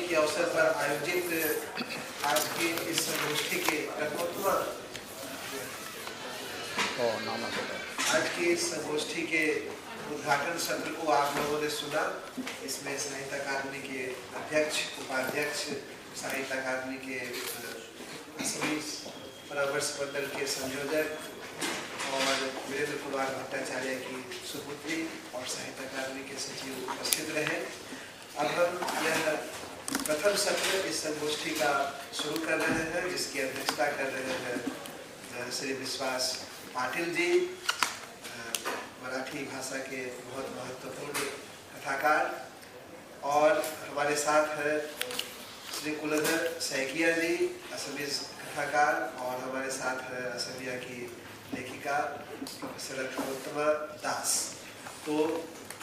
के अवसर पर आयोजित आज की इस संगोष्ठी के आज की इस संगोष्ठी के उद्घाटन सत्र को आप लोगों ने सुना। इसमें साहित्य अकादमी के अध्यक्ष, उपाध्यक्ष, साहित्य अकादमी के असमी परामर्श मंडल के संयोजक और वीरेंद्र कुमार भट्टाचार्य की सुपुत्री और साहित्य अकादमी के सचिव उपस्थित रहे। अब हम यह प्रथम सत्र इस संगोष्ठी का शुरू कर रहे हैं, जिसकी अध्यक्षता कर रहे हैं श्री विश्वास पाटिल जी, मराठी भाषा के बहुत महत्वपूर्ण कथाकार। और हमारे साथ है श्री कुलधर सैकिया जी, असमी कथाकार, और हमारे साथ है असमिया की लेखिका प्रोफेसर उत्तमा दास। तो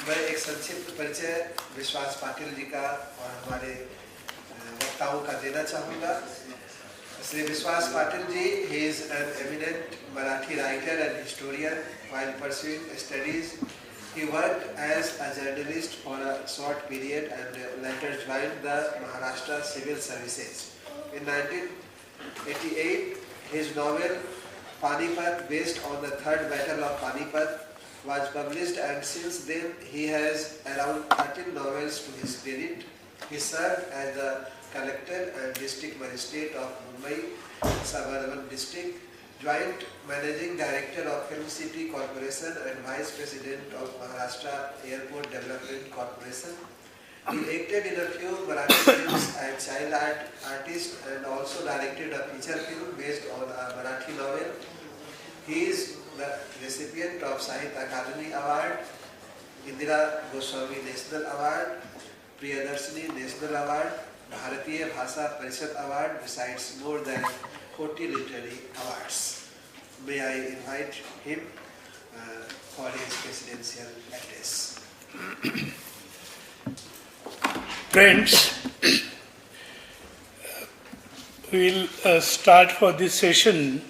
मैं एक संक्षिप्त परिचय विश्वास पाटिल जी का और हमारे वक्ताओं का देना चाहूँगा। Sri Vishwas Patil ji, he is an eminent Marathi writer and historian. While pursuing studies, he worked as a journalist for a short period and later joined the Maharashtra Civil Services. In 1988, his novel Panipat, based on the third battle of Panipat, was published, and since then he has around 13 novels to his credit. He served as the collector and district magistrate of Mumbai Suburban District, joint managing director of Film City Corporation and vice president of Maharashtra Airport Development Corporation. He acted in a few Marathi films as child artist and also directed a feature film based on a Marathi novel. He is the recipient of Sahitya Akademi Award, Indira Goswami National Award, Priyadarshini National Award, Bharatiya Bhasha Parishad Award, besides more than 40 literary awards. May I invite him for his presidential address. Friends, we will start for this session.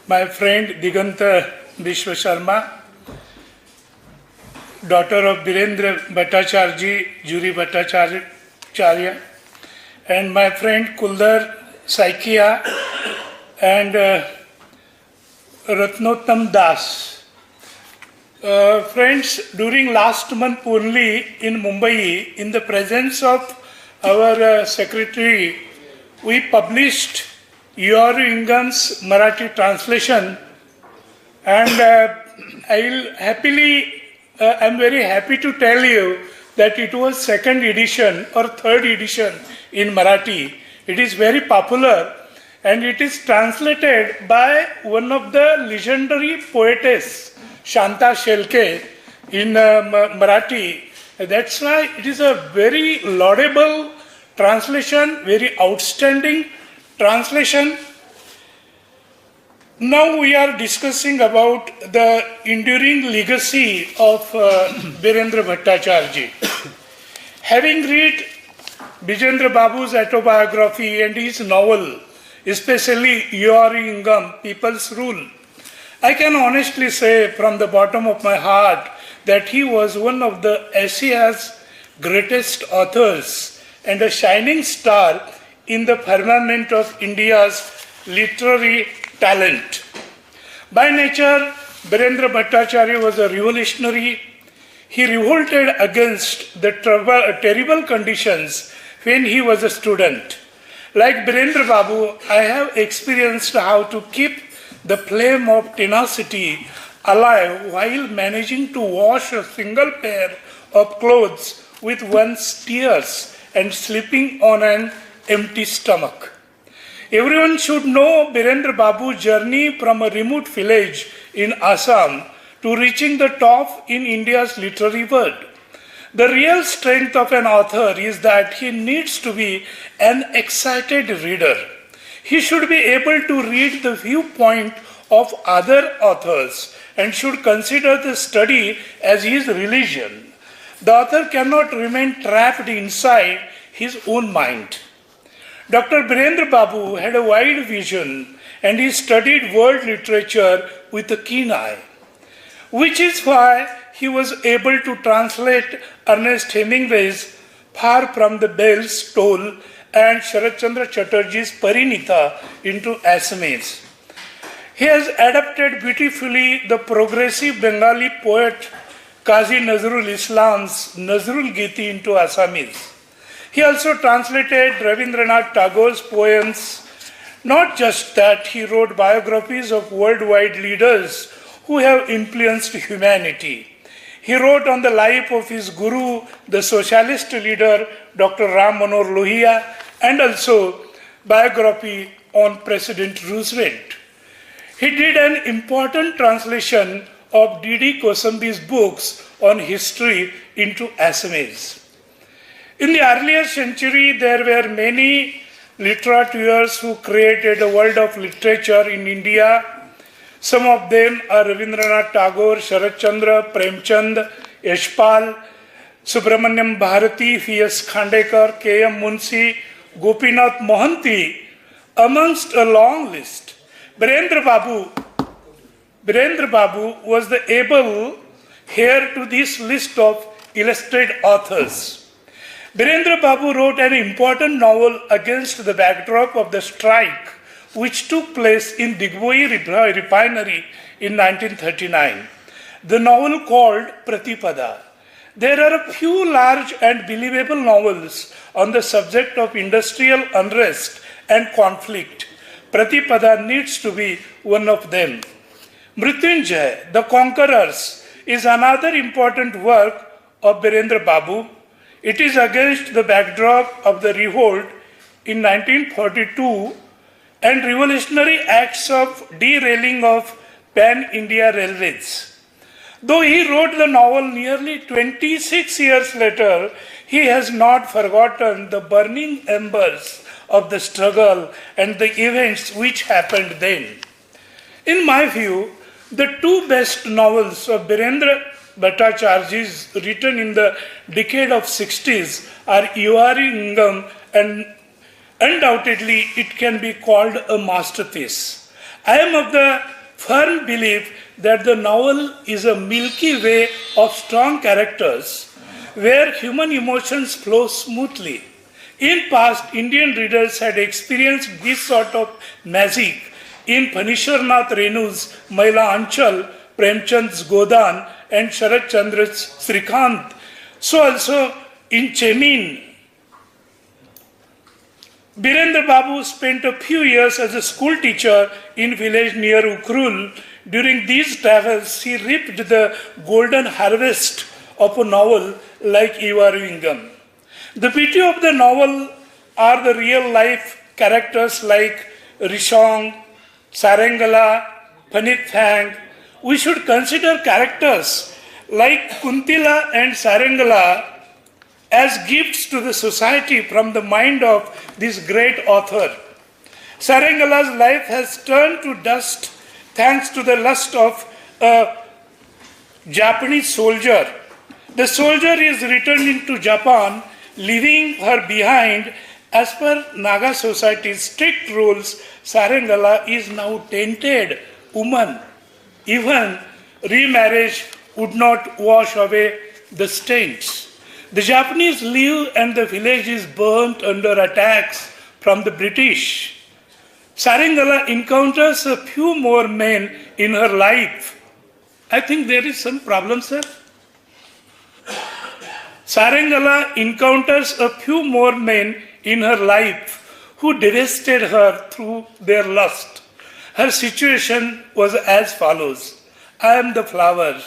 My friend Diganta Vishwa Sharma, daughter of Birendra Bhattacharyya, Juri Bhattacharya, and my friend Kuldar Saikia and Ratnottam Das. Friends, during last month only in Mumbai, in the presence of our secretary, we published Yoru Ingam's Marathi translation, and I'm very happy to tell you that it was second edition or third edition in Marathi. It is very popular and it is translated by one of the legendary poetess, Shanta Shelke, in Marathi. That's why it is a very laudable translation, very outstanding translation. Now we are discussing about the enduring legacy of Birendra Bhattacharya. Having read Bijendra Babu's autobiography and his novel, especially Yoru Ingam, People's Rule, I can honestly say from the bottom of my heart that he was one of the Asia's greatest authors and a shining star in the firmament of India's literary talent. By nature, Birendra Bhattacharya was a revolutionary. He revolted against the terrible conditions when he was a student. Like Birendra Babu, I have experienced how to keep the flame of tenacity alive while managing to wash a single pair of clothes with one's tears and sleeping on an empty stomach. Everyone should know Birendra Babu's journey from a remote village in Assam to reaching the top in India's literary world. The real strength of an author is that he needs to be an excited reader. He should be able to read the viewpoint of other authors and should consider the study as his religion. The author cannot remain trapped inside his own mind. Dr. Birendra Babu had a wide vision and he studied world literature with a keen eye, which is why he was able to translate Ernest Hemingway's Far from the Bells Toll and Sharat Chandra Chatterjee's Parinita into Assamese. He has adapted beautifully the progressive Bengali poet Qazi Nazrul Islam's Nazrul Giti into Assamese. He also translated Rabindranath Tagore's poems. Not just that, he wrote biographies of worldwide leaders who have influenced humanity. He wrote on the life of his guru, the socialist leader, Dr. Ram Manohar Lohia, and also biography on President Roosevelt. He did an important translation of D.D. Kosambi's books on history into Assamese. In the earlier century, there were many literateurs who created a world of literature in India. Some of them are Rabindranath Tagore, Sharat Chandra, Premchand, Yashpal, Subramanyam Bharati, V.S. Khandekar, K.M. Munshi, Gopinath Mohanty, amongst a long list. Birendra Babu was the able heir to this list of illustrious authors. Birendra Babu wrote an important novel against the backdrop of the strike which took place in Digboi refinery in 1939. The novel called Pratipada. There are a few large and believable novels on the subject of industrial unrest and conflict. Pratipada needs to be one of them. Mrityunjay, The Conquerors, is another important work of Birendra Babu. It is against the backdrop of the revolt in 1942 and revolutionary acts of derailing of Pan-India railways. Though he wrote the novel nearly 26 years later, he has not forgotten the burning embers of the struggle and the events which happened then. In my view, the two best novels of Birendra Bhattacharya's written in the decade of 60s are Ivari Ingam, and undoubtedly it can be called a masterpiece. I am of the firm belief that the novel is a milky way of strong characters where human emotions flow smoothly. In past, Indian readers had experienced this sort of magic in Panishwarnath Renu's Maila Anchal, Premchand's Godan, and Sharat Chandra's Srikant. So also in Chemin, Birendra Babu spent a few years as a school teacher in village near Ukrul. During these travels, he reaped the golden harvest of a novel like Ivarvingam. The beauty of the novel are the real life characters like Rishong, Sarangala, Panit Thang. We should consider characters like Kuntila and Sarangala as gifts to the society from the mind of this great author. Sarangala's life has turned to dust thanks to the lust of a Japanese soldier. The soldier is returned to Japan, leaving her behind. As per Naga society's strict rules, Sarangala is now tainted woman. Even remarriage would not wash away the stains. The Japanese leave and the village is burnt under attacks from the British. Sarangala encounters a few more men in her life. I think there is some problem, sir. Sarangala encounters a few more men in her life who devastated her through their lust. Her situation was as follows. I am the flower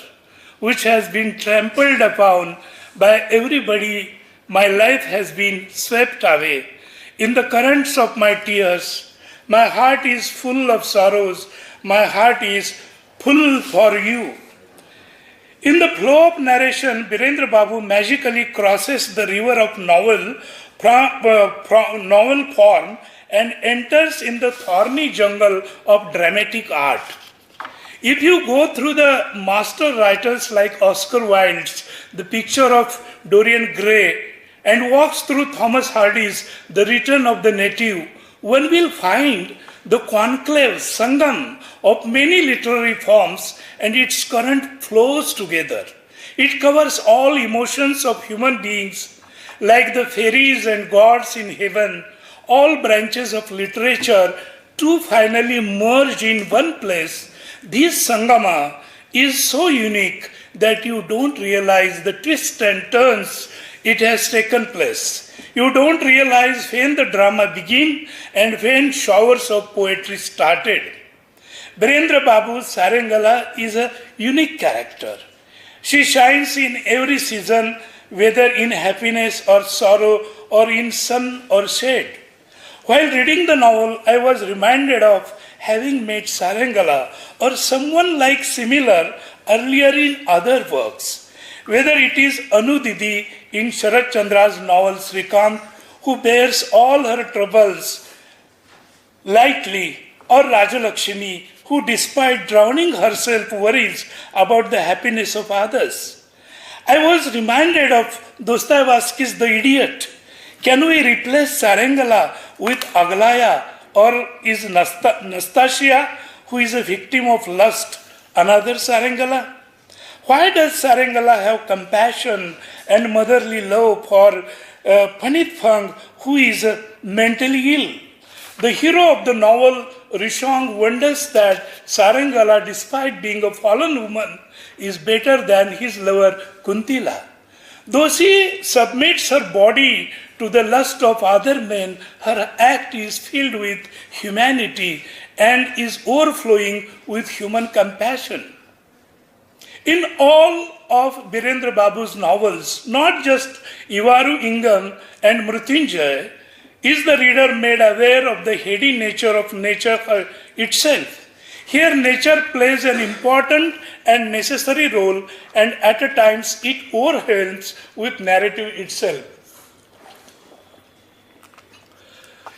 which has been trampled upon by everybody. My life has been swept away. In the currents of my tears, my heart is full of sorrows. My heart is full for you. In the flow of narration, Birendra Babu magically crosses the river of novel form and enters in the thorny jungle of dramatic art. If you go through the master writers like Oscar Wilde's The Picture of Dorian Gray and walks through Thomas Hardy's The Return of the Native, one will find the conclave sangam of many literary forms and its current flows together. It covers all emotions of human beings. like the fairies and gods in heaven, all branches of literature to finally merge in one place, this Sangama is so unique that you don't realize the twists and turns it has taken place. You don't realize when the drama began and when showers of poetry started. Birendra Babu's Sarangala is a unique character. She shines in every season, whether in happiness or sorrow or in sun or shade. While reading the novel, I was reminded of having met Sarangala or someone like similar earlier in other works. Whether it is Anu Didi in Sharat Chandra's novel Srikant, who bears all her troubles lightly, or Rajalakshmi, who despite drowning herself worries about the happiness of others. I was reminded of Dostoevsky's The Idiot. Can we replace Sarangala with Aglaya, or is Nastasia, who is a victim of lust, another Sarangala? Why does Sarangala have compassion and motherly love for Panit Phang, who is mentally ill? The hero of the novel, Rishong, wonders that Sarangala, despite being a fallen woman, is better than his lover Kuntila. Though she submits her body to the lust of other men, her act is filled with humanity and is overflowing with human compassion. In all of Birendra Babu's novels, not just Ivaru Ingam and Mrutyunjay, is the reader made aware of the heady nature of nature itself. Here nature plays an important and necessary role, and at times it overwhelms with narrative itself.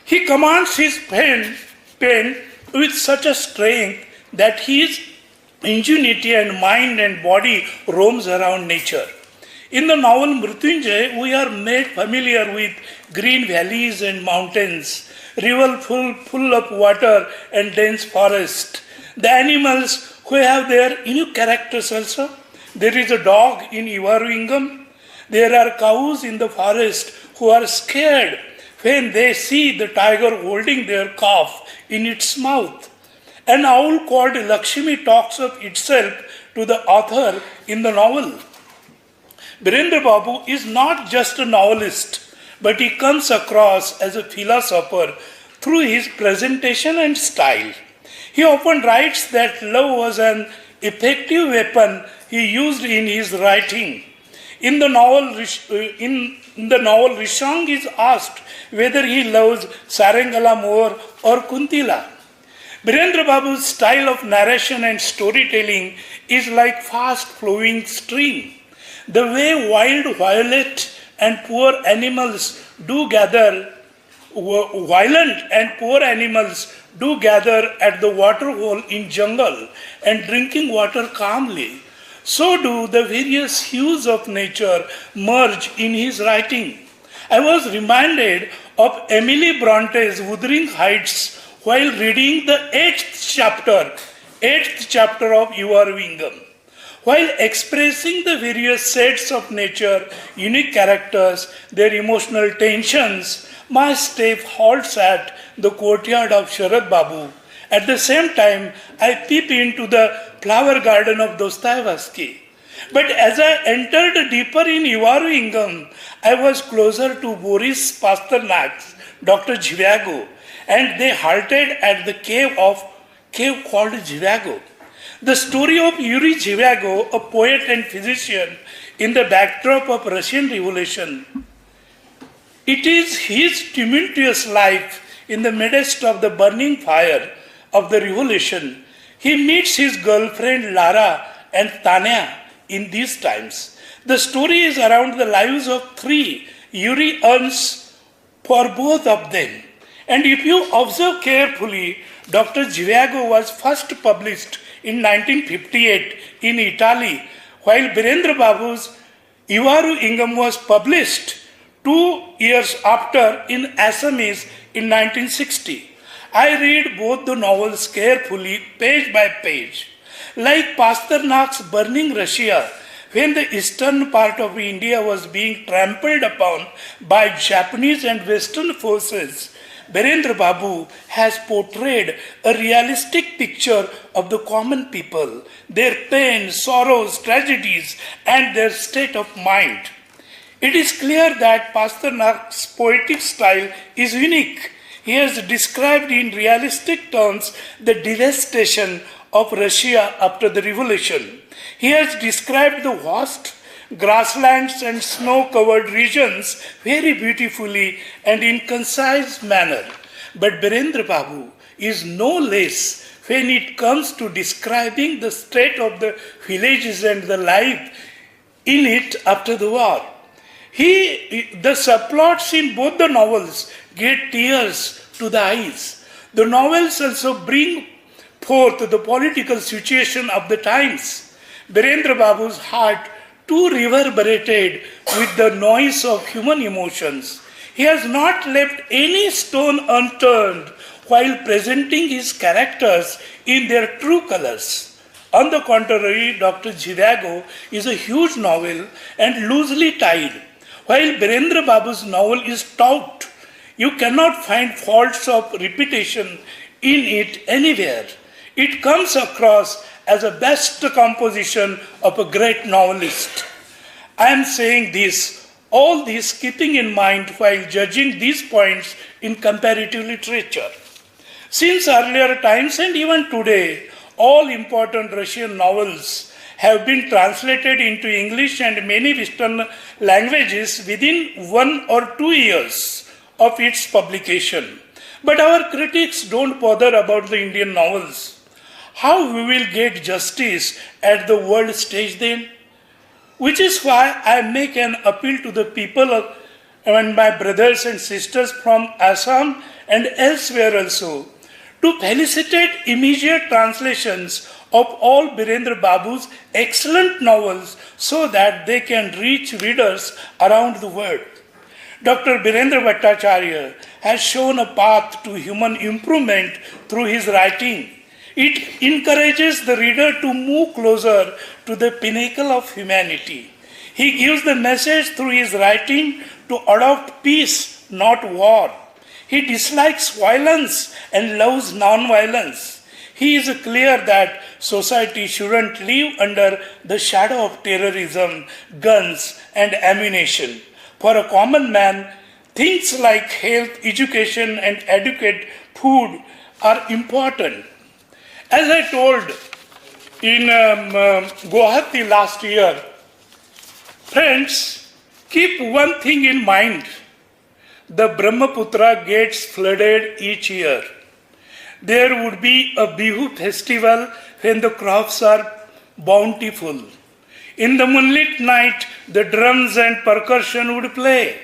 He commands his pen with such a strength that his ingenuity and mind and body roams around nature. In the novel Mrutyunjay, we are made familiar with green valleys and mountains, river full of water and dense forest. The animals who have their unique characters also. There is a dog in Ivaru. There are cows in the forest who are scared when they see the tiger holding their calf in its mouth. An owl called Lakshmi talks of itself to the author in the novel. Birendra Babu is not just a novelist, but he comes across as a philosopher through his presentation and style. He often writes that love was an effective weapon he used in his writing. In the novel, Rishong is asked whether he loves Sarangala more or Kuntila. Birendra Babu's style of narration and storytelling is like fast-flowing stream. The way wild violet and poor animals do gather, violent and poor animals do gather at the water hole in jungle and drinking water calmly, so do the various hues of nature merge in his writing. I was reminded of Emily Bronte's Wuthering Heights while reading the 8th chapter of Ivaru Ingam. While expressing the various sets of nature, unique characters, their emotional tensions, my step halts at the courtyard of Sharad Babu. At the same time, I peep into the flower garden of Dostoevsky. But as I entered deeper in Ivaru Ingam, I was closer to Boris Pasternak's Dr. Zhivago, and they halted at the cave called Zhivago. The story of Yuri Zhivago, a poet and physician, in the backdrop of Russian Revolution. It is his tumultuous life in the midst of the burning fire of the revolution. He meets his girlfriend Lara and Tanya in these times. The story is around the lives of three. Yuri earns for both of them. And if you observe carefully, Dr. Zhivago was first published in 1958 in Italy, while Birendra Babu's Ivaru Ingam was published 2 years after in Assamese in 1960. I read both the novels carefully, page by page. Like Pasternak's Burning Russia, when the eastern part of India was being trampled upon by Japanese and Western forces, Birendra Babu has portrayed a realistic picture of the common people, their pain, sorrows, tragedies, and their state of mind. It is clear that Pasternak's poetic style is unique. He has described in realistic terms the devastation of Russia after the revolution. He has described the vast grasslands and snow-covered regions very beautifully and in concise manner. But Birendra Babu is no less when it comes to describing the state of the villages and the life in it after the war. The subplots in both the novels get tears to the eyes. The novels also bring forth the political situation of the times. Birendra Babu's heart too reverberated with the noise of human emotions. He has not left any stone unturned while presenting his characters in their true colors. On the contrary, Dr. Zhivago is a huge novel and loosely tied, while Birendra Babu's novel is taut. You cannot find faults of repetition in it anywhere. It comes across as a best composition of a great novelist. I am saying all this keeping in mind while judging these points in comparative literature. Since earlier times and even today, all important Russian novels have been translated into English and many Western languages within 1 or 2 years of its publication. But our critics don't bother about the Indian novels. How we will get justice at the world stage then? Which is why I make an appeal to the people and my brothers and sisters from Assam and elsewhere also to felicitate immediate translations of all Birendra Babu's excellent novels so that they can reach readers around the world. Dr. Birendra Bhattacharya has shown a path to human improvement through his writing. It encourages the reader to move closer to the pinnacle of humanity. He gives the message through his writing to adopt peace, not war. He dislikes violence and loves non-violence. He is clear that society shouldn't live under the shadow of terrorism, guns, and ammunition. For a common man, things like health, education, and adequate food are important. As I told in Guwahati last year, friends, keep one thing in mind. The Brahmaputra gets flooded each year. There would be a Bihu festival when the crops are bountiful. In the moonlit night, the drums and percussion would play.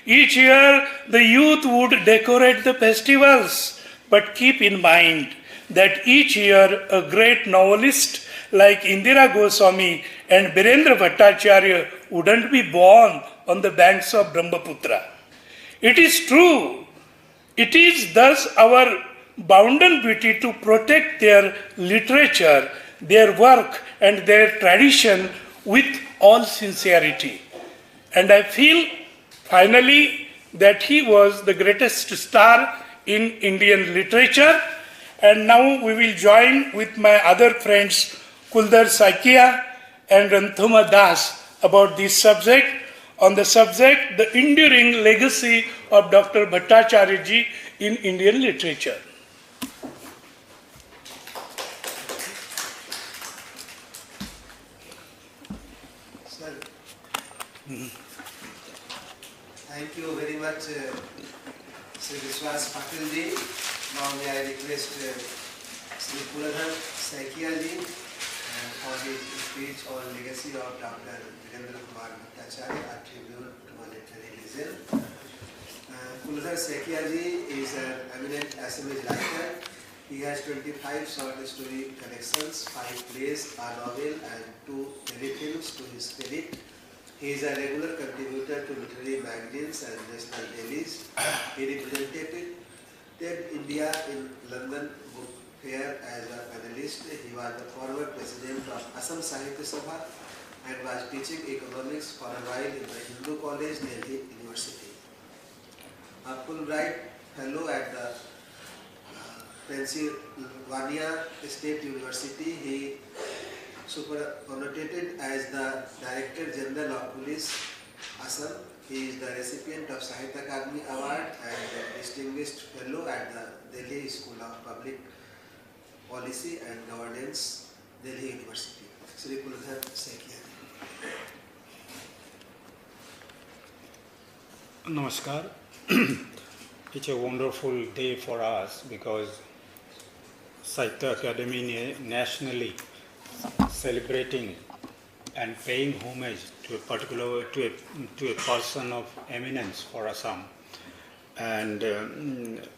Each year, the youth would decorate the festivals. But keep in mind that each year, a great novelist like Indira Goswami and Birendra Bhattacharya wouldn't be born on the banks of Brahmaputra. It is true. It is thus our bounden duty to protect their literature, their work, and their tradition with all sincerity. And I feel finally that he was the greatest star in Indian literature. And now we will join with my other friends Kuldar Sahitya and Ranthuma Das about this subject. On the subject, the enduring legacy of Dr. Bhattacharya ji in Indian literature. Sir, thank you very much, Sri Vishwas Patil ji. Now may I request Sri Birendra Sahitya ji for his speech on legacy of Dr. Birendra Kumar Bhattacharyya, a tribute to a literary legend. Birendra Sahitya ji is an eminent Assamese writer. He has 25 short story collections, 5 plays, a novel and 2 telefilms to his credit. He is a regular contributor to literary magazines and national dailies. He represented India in London Book Fair as a panelist. He was the former president of Assam Sahitya Sabha and was teaching economics for a while in the Hindu College, Delhi University. A Fulbright Fellow at the Pennsylvania State University, he superannuated as the Director General of Police, Assam. He is the recipient of Sahitya Akademi Award and Distinguished Fellow at the Delhi School of Public Policy and Governance, Delhi University. Shri Kuladhar Sahitya. Namaskar. It's a wonderful day for us because Sahitya Akademi nationally celebrating and paying homage to a particular to a person of eminence for Assam, and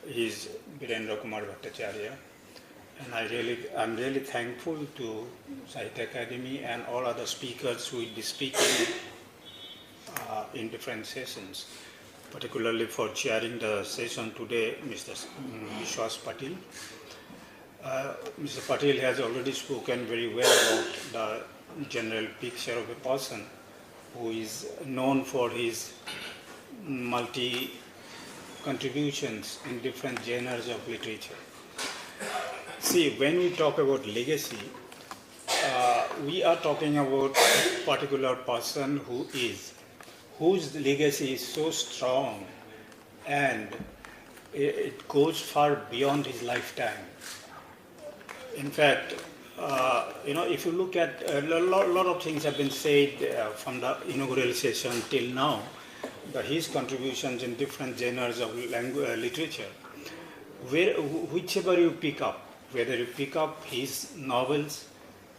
he's Birendra Kumar Bhattacharyya. And I'm really thankful to Sahitya Akademi and all other speakers who will be speaking in different sessions, particularly for chairing the session today, Mr. Vishwas Patil. Mr. Patil has already spoken very well about the general picture of a person who is known for his multi contributions in different genres of literature. See, when we talk about legacy, we are talking about a particular person whose legacy is so strong and it goes far beyond his lifetime. In fact, if you look at a lot of things have been said from the inaugural session till now, his contributions in different genres of literature, whichever you pick up, whether you pick up his novels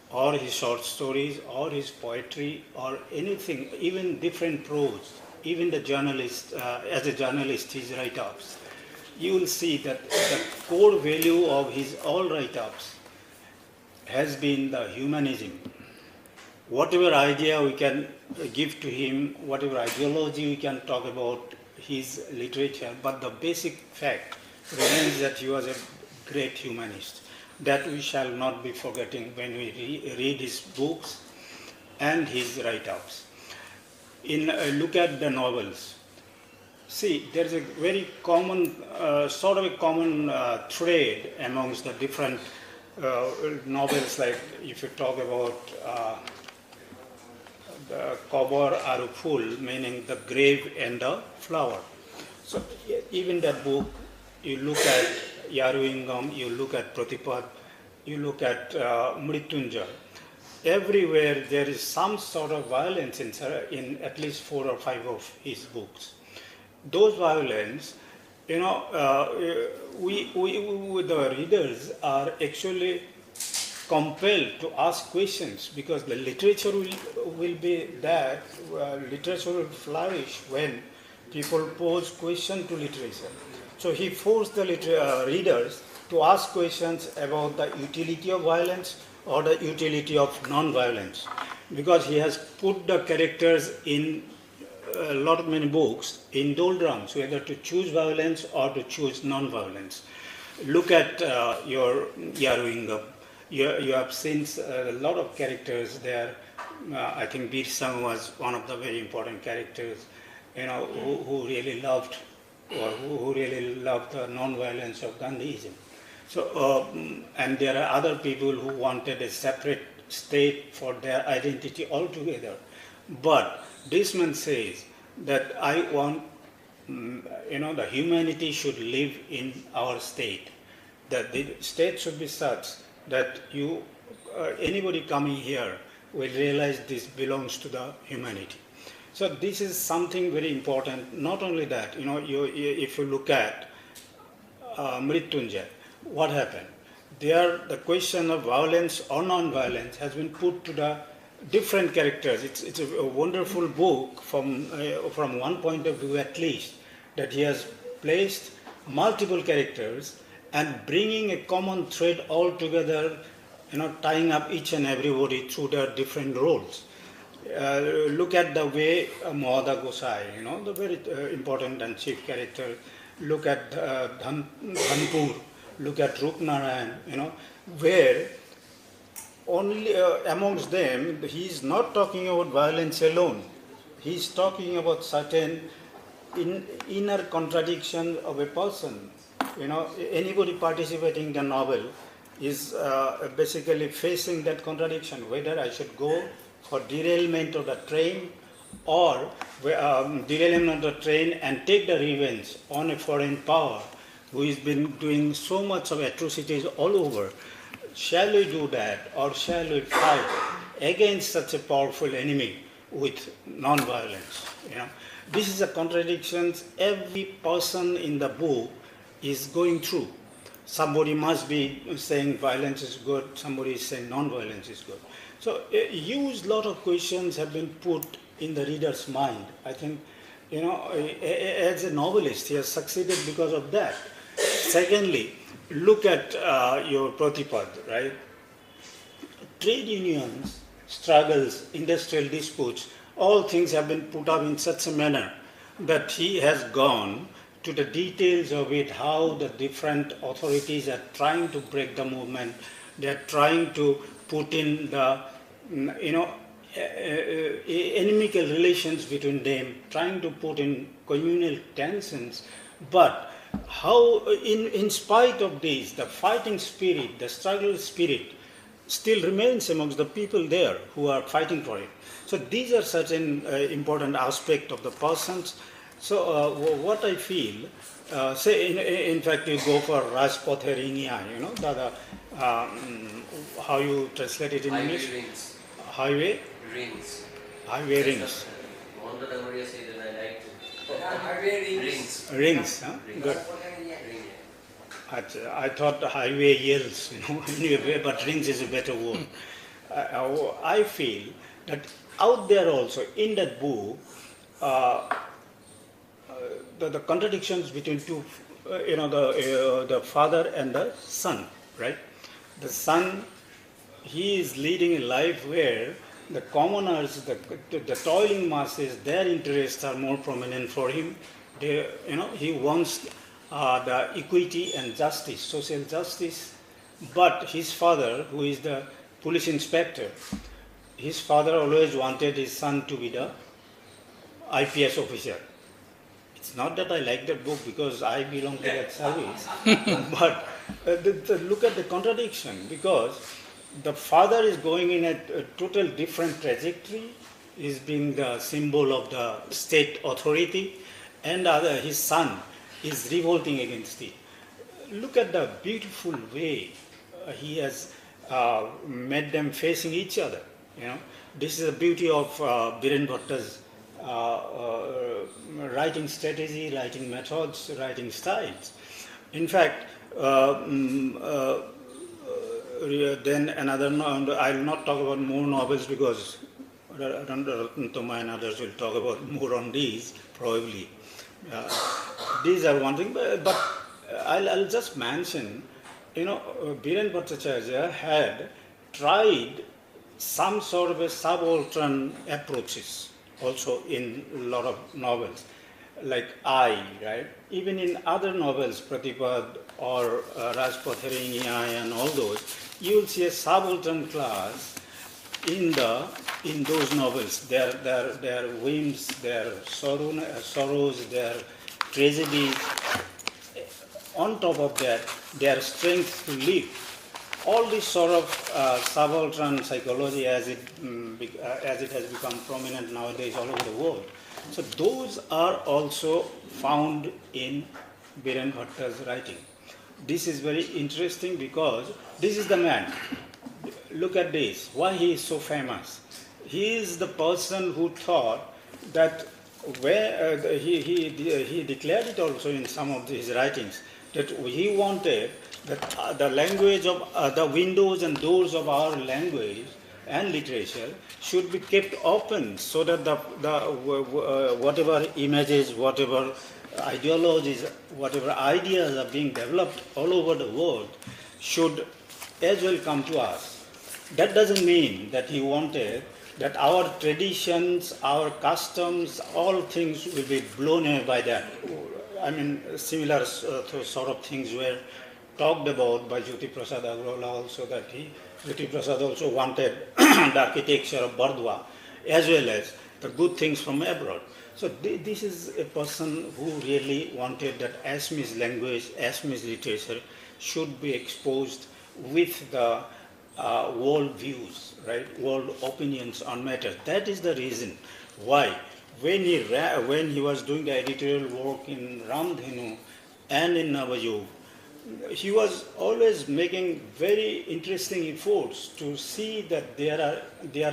or his short stories or his poetry or anything, even different prose, even the journalist, as a journalist, his write-ups, you will see that the core value of his all write-ups has been the humanism. Whatever idea we can give to him, whatever ideology we can talk about his literature, but the basic fact remains that he was a great humanist. That we shall not be forgetting when we read his books and his write-ups. Look at the novels. See, there is a very common, sort of a common thread amongst the different novels, like if you talk about the Kabar Aru Phul, meaning the grave and the flower. So even that book, you look at Yaruingam, you look at Pratipad, you look at Mrityunjay. Everywhere there is some sort of violence in at least 4 or 5 of his books. Those violence, the readers are actually compelled to ask questions, because the literature will be that, literature will flourish when people pose questions to literature. So he forced the readers to ask questions about the utility of violence or the utility of non-violence, because he has put the characters in a lot of many books in doldrums, whether to choose violence or to choose non-violence. Look at your Yaruingam. You have seen a lot of characters there. I think Bir Sangh was one of the very important characters, who really loved, or who really loved the non-violence of Gandhiism. So, and there are other people who wanted a separate state for their identity altogether. But this man says that I want, the humanity should live in our state. That the state should be such that anybody coming here will realize this belongs to the humanity. So this is something very important. Not only that, if you look at Mrityunjay, what happened? There, the question of violence or non-violence has been put to the different characters. It's a wonderful book from one point of view at least, that he has placed multiple characters and bringing a common thread all together, tying up each and everybody through their different roles. Look at the way Mohada Gosai, the very important and chief character. Look at Dhanpur. Look at Rup Narayan, where only amongst them, he is not talking about violence alone. He is talking about certain inner contradiction of a person. Anybody participating in the novel is basically facing that contradiction, whether I should go for derailment of the train or derailment of the train and take the revenge on a foreign power who has been doing so much of atrocities all over. Shall we do that, or shall we fight against such a powerful enemy with non-violence? This is a contradiction every person in the book is going through. Somebody must be saying violence is good, somebody is saying non-violence is good. So a huge lot of questions have been put in the reader's mind. I think, as a novelist, he has succeeded because of that. Secondly, look at your Pratipad, right? Trade unions, struggles, industrial disputes, all things have been put up in such a manner that he has gone to the details of it, how the different authorities are trying to break the movement. They are trying to put in the, inimical relations between them, trying to put in communal tensions. But how, in spite of this, the fighting spirit, the struggle spirit, still remains amongst the people there who are fighting for it. So these are certain important aspects of the persons. So what I feel, say in fact you go for Rajpathe Ringiya, how you translate it in Highway English? rings. Highway? Rings. Highway rings. Mohammed Amaria said that I like it. Highway rings. Rings, huh? Good. Ring. I thought highway yells, anyway, but rings is a better word. I feel that out there also, in that book, the contradictions between two, the father and the son, right? The son, he is leading a life where the commoners, the toiling masses, their interests are more prominent for him. He wants the equity and justice, social justice. But his father, who is the police inspector, his father always wanted his son to be the IPS officer. It's not that I like that book because I belong to that service, but look at the contradiction, because the father is going in a total different trajectory, is being the symbol of the state authority, and his son is revolting against it. Look at the beautiful way he has made them facing each other. This is the beauty of Birendra Bhatta's writing strategy, writing methods, writing styles. In fact, then another, I will not talk about more novels because Toma and others will talk about more on these probably. These are one thing, but I'll just mention, Birendra Bhattacharya had tried some sort of a subaltern approaches also in a lot of novels, like right? Even in other novels, Pratipad or Rajpathe Ringiya and all those, you will see a subaltern class in those novels. Their whims, their sorrows, their tragedies. On top of that, their strength to live. All this sort of subaltern psychology, as it has become prominent nowadays all over the world. So those are also found in Birendra Bhatta's writing. This is very interesting because this is the man. Look at this, why he is so famous. He is the person who thought that, where he declared it also in some of his writings, that he wanted that the language of the windows and doors of our language and literature should be kept open, so that the whatever images, whatever ideologies, whatever ideas are being developed all over the world should as well come to us. That doesn't mean that he wanted that our traditions, our customs, all things will be blown away by that. I mean, similar sort of things were talked about by Jyoti Prasad Agarwala also, that he Prithvi Prasad also wanted the architecture of Bardwa as well as the good things from abroad. So this is a person who really wanted that Assamese language, Assamese literature should be exposed with the world views, right? World opinions on matters. That is the reason why when he was doing the editorial work in Ramdhenu and in Navayug, he was always making very interesting efforts to see that there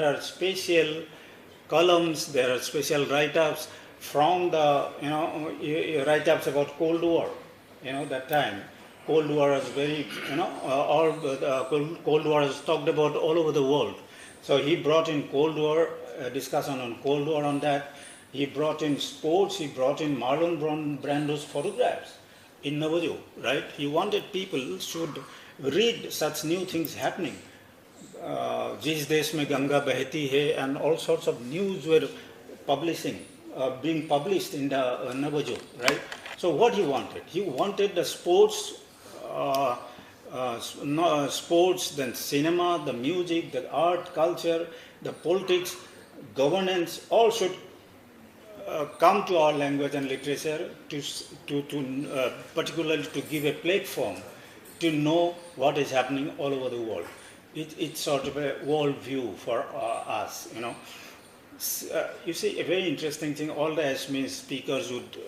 are special columns, there are special write-ups from the write-ups about Cold War. That time Cold War was very Cold War is talked about all over the world. So he brought in Cold War, discussion on Cold War on that. He brought in sports. He brought in Marlon Brando's photographs in Navajog, right? He wanted people should read such new things happening. Jis Desh Mein Ganga Bahti Hai, and all sorts of news were being published in the Navajog, right? So what he wanted the sports, sports, then cinema, the music, the art, culture, the politics, governance, all should come to our language and literature to particularly to give a platform to know what is happening all over the world. It's sort of a world view for us, You see, a very interesting thing, all the Assamese speakers would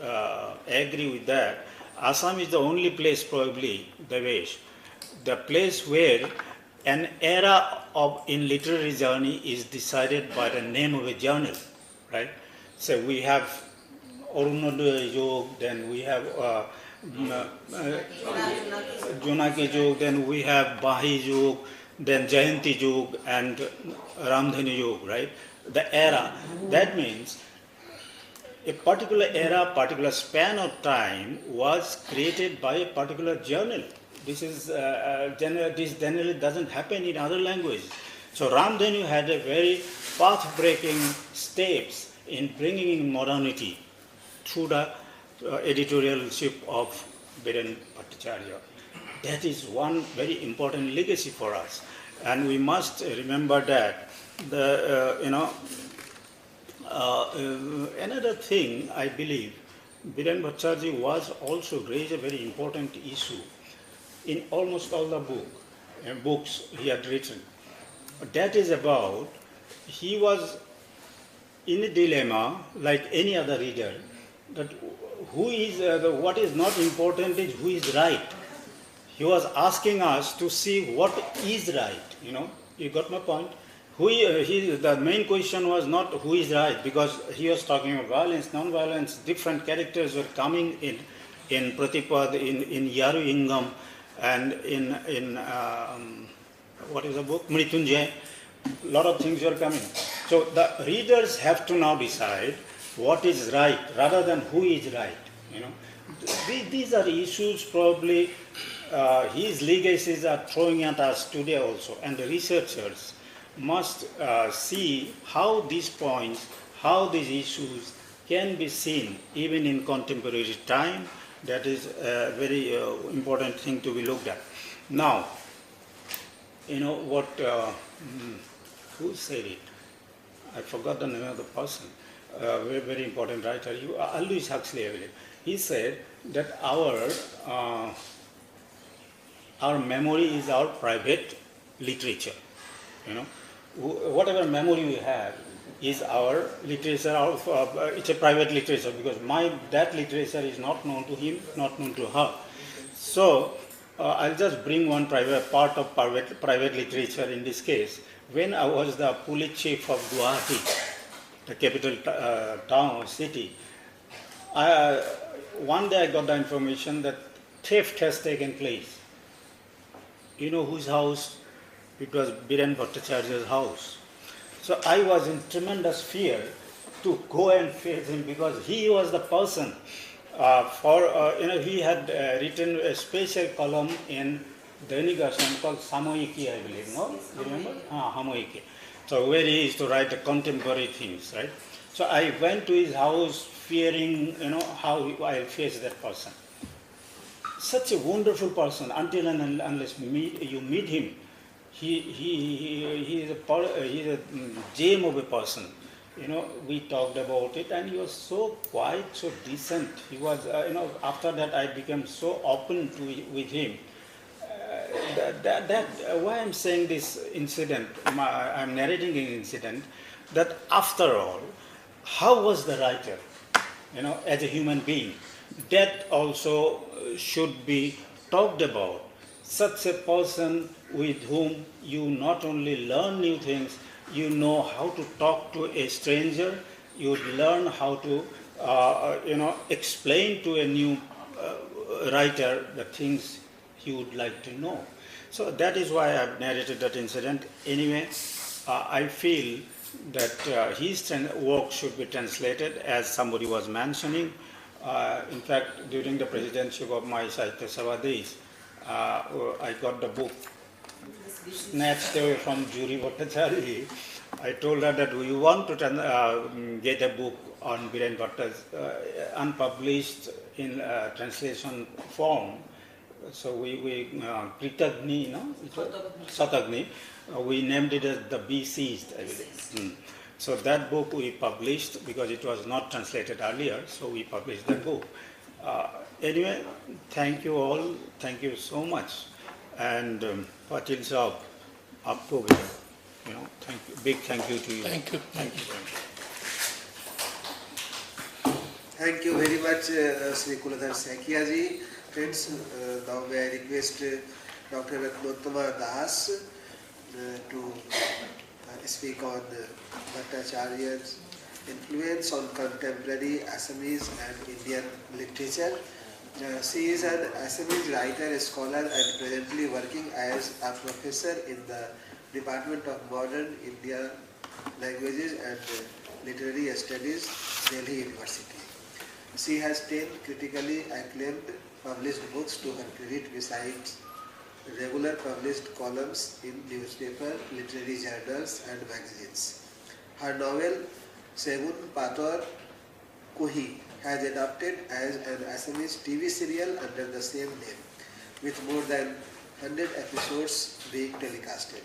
agree with that. Assam is the only place probably, Devesh, the place where an era in literary journey is decided by the name of a journal, right? So we have Arunodaya Yog, then we have Junaki Yog, then we have Bahi Yog, then Jayanti Yog and Ramdhanu Yog, right? The era. That means a particular era, particular span of time was created by a particular journal. This generally doesn't happen in other languages. So Ramdhanu had a very path-breaking steps in bringing in modernity through the editorialship of Birendra Bhattacharyya. That is one very important legacy for us, and we must remember that. Another thing I believe, Birendra Bhattacharyya was also raised a very important issue in almost all the books he had written. That is about, he was in a dilemma like any other reader, that what is not important is who is right. He was asking us to see what is right, You got my point? The main question was not who is right, because he was talking about violence, non-violence, different characters were coming in Pratipad, in Yaru Ingam, and in what is the book? Mrityunjay. A lot of things were coming. So the readers have to now decide what is right rather than who is right. These are issues probably his legacies are throwing at us today also, and the researchers must see how these points, how these issues can be seen even in contemporary time. That is a very important thing to be looked at. Now, what, who said it? I forgot the name of the person, very, very important writer, Aldous Huxley, I believe. He said that our memory is our private literature, Whatever memory we have is our literature, it's a private literature, because that literature is not known to him, not known to her. So I'll just bring one part of private literature in this case. When I was the police chief of Guwahati, the capital town, city, one day I got the information that theft has taken place. You know whose house? It was Birendra Bhattacharya's house. So I was in tremendous fear to go and face him, because he was the person he had written a special column in Dainik Asam called Samoyiki, I believe, no? You remember? Samoyiki. So where he used to write the contemporary things, right? So I went to his house fearing, how I'll face that person. Such a wonderful person, until and unless you meet him, he is a gem of a person. You know, we talked about it, and he was so quiet, so decent. He was, after that I became so open with him. Why I'm saying this incident, I'm narrating an incident, that after all, how was the writer, as a human being? That also should be talked about. Such a person with whom you not only learn new things, you know how to talk to a stranger, you learn how to, explain to a new writer the things he would like to know. So that is why I've narrated that incident. Anyway, I feel that his work should be translated, as somebody was mentioning. In fact, during the presidency of my Sahitya Sabha days, I got the book snatched away from Jury Bhattacharya. I told her that we want to get a book on Birendra Bhatta's unpublished in translation form. So we Kritagni, Satagni, we named it as the Besieged, I believe. So that book we published because it was not translated earlier, so we published that book. Anyway, thank you all, thank you so much. And Patil Saab, aapko bhi, thank you, big thank you to you. Thank you. Thank you. Thank you very much, Sri Kuladhar Sahitya ji. Friends, now may I request Dr. Rabindra Das to speak on Bhattacharya's influence on contemporary Assamese and Indian literature. She is an Assamese writer, scholar, and presently working as a professor in the Department of Modern Indian Languages and Literary Studies, Delhi University. She has 10 critically acclaimed published books to her credit, besides regular published columns in newspaper, literary journals and magazines. Her novel Segun Pator Kuhi has adapted as an Assamese TV serial under the same name, with more than 100 episodes being telecasted.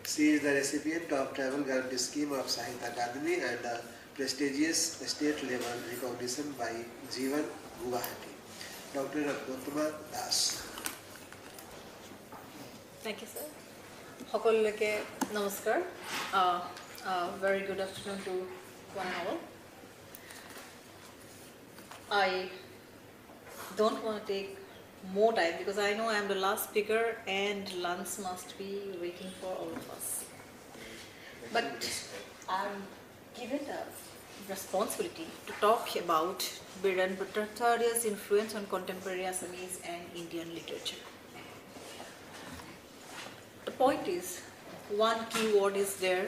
She is the recipient of Travel Guarantee Scheme of Sahitya Akademi and a prestigious state-level recognition by Jeevan Guwahati. Dr. Rabindra Das. Thank you, sir. Hokoleke namaskar. Very good afternoon to one and all. I don't want to take more time because I know I am the last speaker and lunch must be waiting for all of us. But I am given the responsibility to talk about Birendra Bhattacharya's influence on contemporary Assamese and Indian literature. The point is, one keyword is there,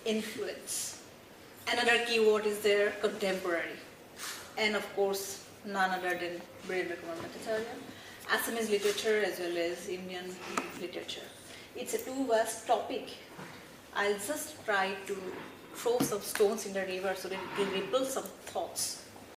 influence. Another keyword is there, contemporary. And of course, none other than Birendra Kumar Bhattacharyya, Assamese literature as well as Indian literature. It's a too vast topic. I'll just try to throw some stones in the river so that it will ripple some thoughts.